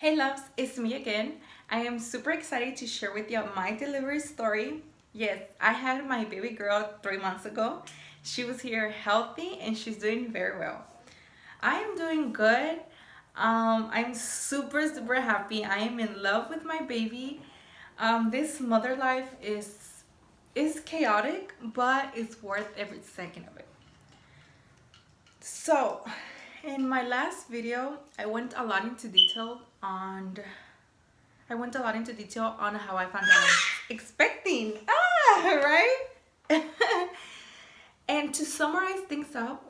Hey loves, it's me again. I am super excited to share with you my delivery story. Yes, I had my baby girl 3 months ago. She was here healthy and she's doing very well. I am doing good. I'm super happy. I am in love with my baby. This mother life is chaotic, but it's worth every second of it. So, in my last video, I went a lot into detail on how I found out I was expecting. Right? And to summarize things up,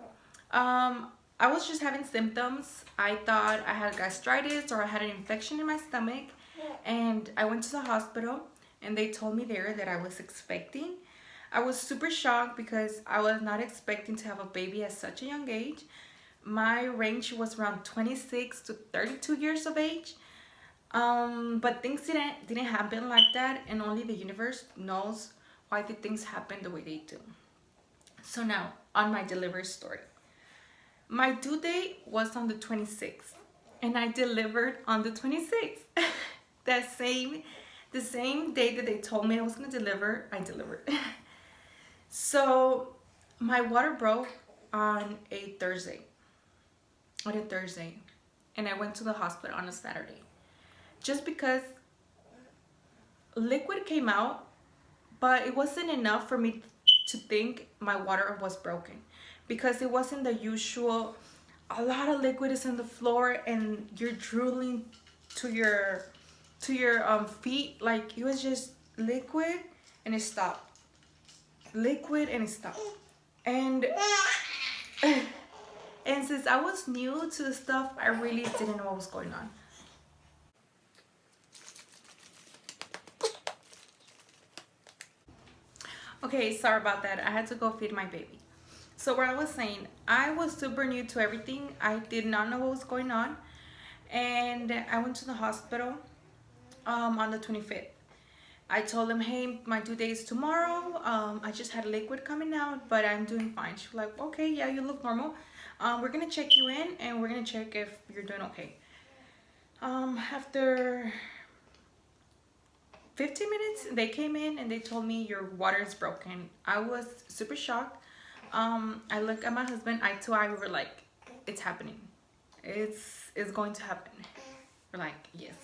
I was just having symptoms. I thought I had gastritis or I had an infection in my stomach, and I went to the hospital and they told me there that I was expecting. I was super shocked because I was not expecting to have a baby at such a young age. My range was around 26 to 32 years of age. But things didn't happen like that, and only the universe knows why the things happen the way they do. So now, on my delivery story. My due date was on the 26th, and I delivered on the 26th. that same the same day that they told me I was going to deliver, I delivered. So, my water broke on a Thursday. On a Thursday, and I went to the hospital on a Saturday. Just because liquid came out, but it wasn't enough for me to think my water was broken, because it wasn't the usual. A lot of liquid is on the floor and you're drooling to your feet. Like, it was just liquid and it stopped, liquid and it stopped. And and since I was new to the stuff, I really didn't know what was going on. Okay, sorry about that. I had to go feed my baby. So where I was saying, I was super new to everything. I did not know what was going on. And I went to the hospital on the 25th. I told them, hey, my due date is tomorrow. I just had liquid coming out, but I'm doing fine. She was like, okay, yeah, you look normal. We're gonna check you in and we're gonna check if you're doing okay. After 15 minutes, they came in and they told me your water is broken. I was super shocked. I looked at my husband, eye to eye. We were like, it's happening. It's going to happen. We're like, yes.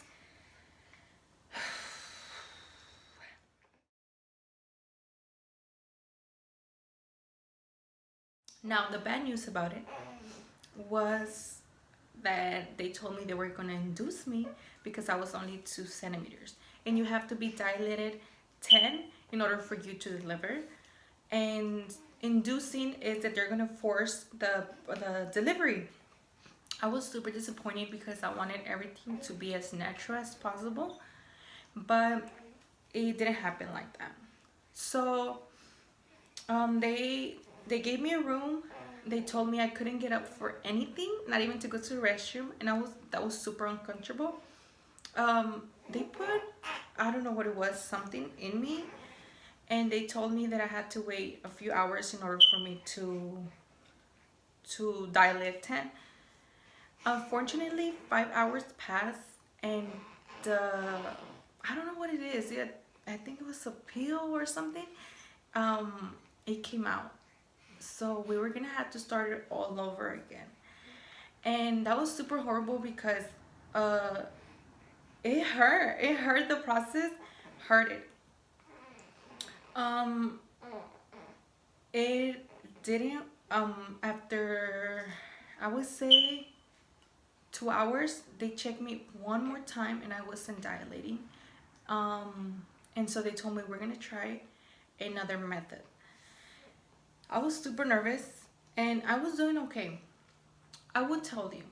Now the bad news about it was that they told me they were gonna induce me because I was only 2 centimeters, and you have to be dilated 10 in order for you to deliver. And inducing is that they're gonna force the delivery. I was super disappointed because I wanted everything to be as natural as possible, but it didn't happen like that. So they gave me a room. They told me I couldn't get up for anything, not even to go to the restroom, and that was super uncomfortable. They put, I don't know what it was, something in me, and they told me that I had to wait a few hours in order for me to dilate 10. Unfortunately, 5 hours passed, and I don't know what it is. I think it was a pill or something. It came out, so we were gonna have to start it all over again, and that was super horrible because uh, it hurt. It hurt. The process hurt it. Um, it didn't. After, I would say, 2 hours, they checked me one more time and I wasn't dilating. And so they told me we're gonna try another method. I was super nervous and I was doing okay. I would tell you,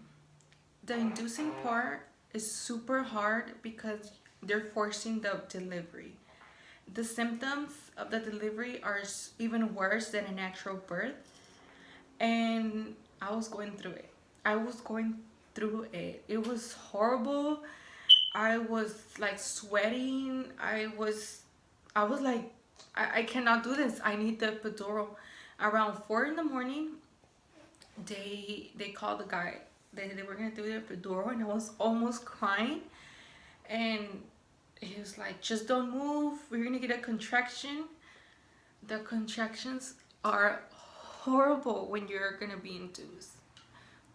the inducing part is super hard because they're forcing the delivery. The symptoms of the delivery are even worse than a natural birth, and I was going through it. I was going through it. It was horrible. I was like sweating. I was like, I cannot do this. I need the epidural. Around 4 in the morning, they called the guy. they were gonna do the epidural, and I was almost crying. And he was like, just don't move, we're gonna get a contraction. The contractions are horrible when you're gonna be induced.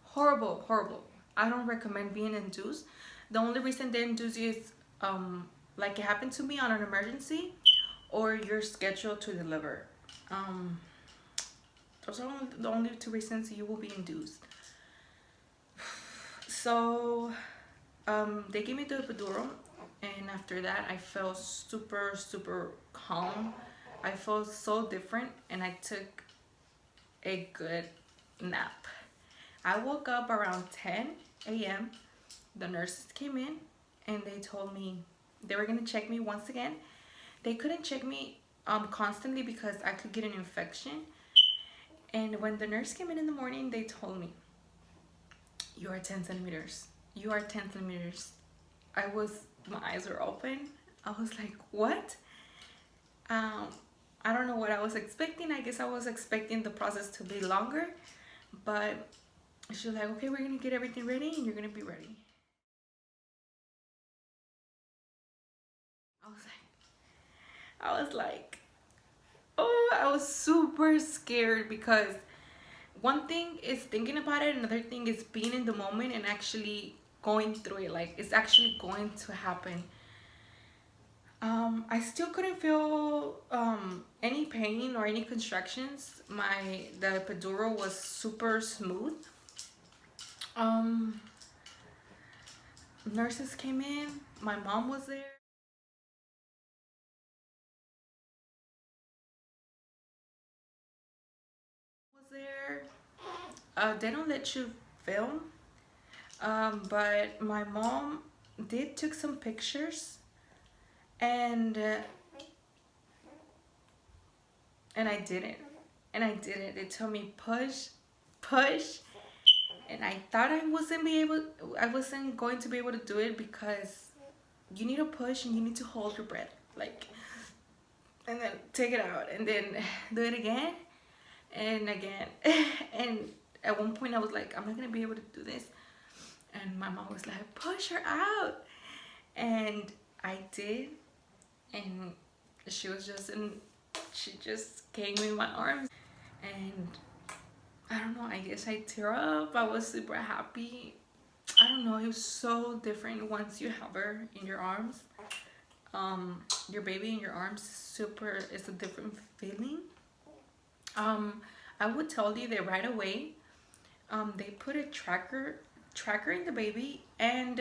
Horrible, horrible. I don't recommend being induced. The only reason they induce you is like it happened to me on an emergency, or you're scheduled to deliver. Um, those are the only two reasons you will be induced. So they gave me the epidural, and after that I felt super super calm. I felt so different, and I took a good nap. I woke up around 10 a.m. The nurses came in and they told me they were gonna check me once again. They couldn't check me constantly because I could get an infection. And when the nurse came in the morning, they told me, you are 10 centimeters. You are 10 centimeters. My eyes were open. I was like, what? I don't know what I was expecting. I guess I was expecting the process to be longer, but she was like, okay, we're gonna get everything ready and you're gonna be ready. I was like, oh, I was super scared because one thing is thinking about it, another thing is being in the moment and actually going through it. Like, it's actually going to happen. I still couldn't feel any pain or any contractions. The epidural was super smooth. Um, Nurses came in. My mom was there. They don't let you film, but my mom did took some pictures, and and I didn't, They told me push, push, and I thought I wasn't going to be able to do it because you need to push and you need to hold your breath, like, and then take it out, and then do it again and again. And at one point I was like, I'm not gonna be able to do this, and my mom was like, push her out, and I did, and she just came in my arms, and I don't know, I guess I tear up. I was super happy. I don't know, it was so different once you have her in your arms. Your baby in your arms it's a different feeling. I would tell you that right away. They put a tracker in the baby, and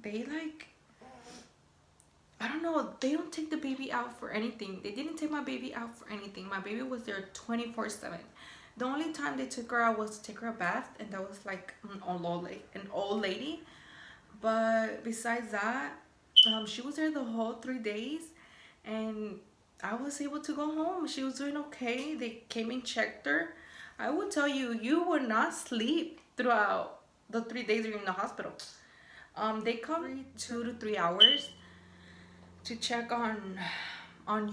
they like, I don't know, they don't take the baby out for anything. They didn't take my baby out for anything. My baby was there 24/7. The only time they took her out was to take her a bath, and that was like an old lady. But besides that, she was there the whole 3 days, and I was able to go home. She was doing okay. They came and checked her. I will tell you, you will not sleep throughout the 3 days you're in the hospital. They come every 2 to 3 hours to check on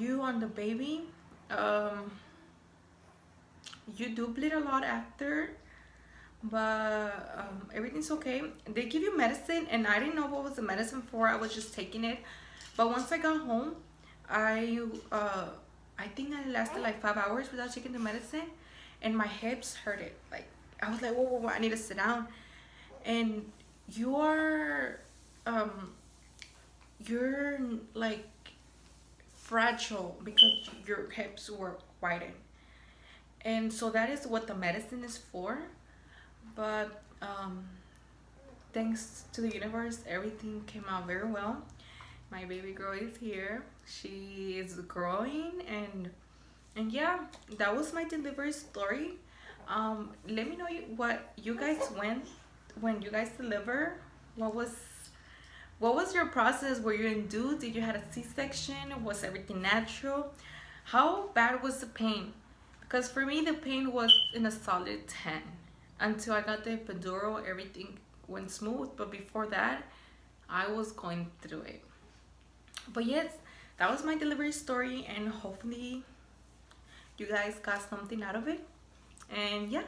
you, on the baby. You do bleed a lot after, but everything's okay. They give you medicine, and I didn't know what was the medicine for. I was just taking it. But once I got home, I think I lasted like 5 hours without taking the medicine, and my hips hurted. Like, I was like, whoa, whoa, whoa, I need to sit down. And you're you're like fragile because your hips were widened, and so that is what the medicine is for. But thanks to the universe, everything came out very well. My baby girl is here. She is growing, and yeah, that was my delivery story. Let me know what you guys went when you guys deliver. What was your process? Were you induced? Did you had a C-section? Was everything natural? How bad was the pain? Because for me, the pain was in a solid 10. Until I got the epidural, everything went smooth. But before that, I was going through it. But yes, that was my delivery story, and hopefully you guys got something out of it. And yeah.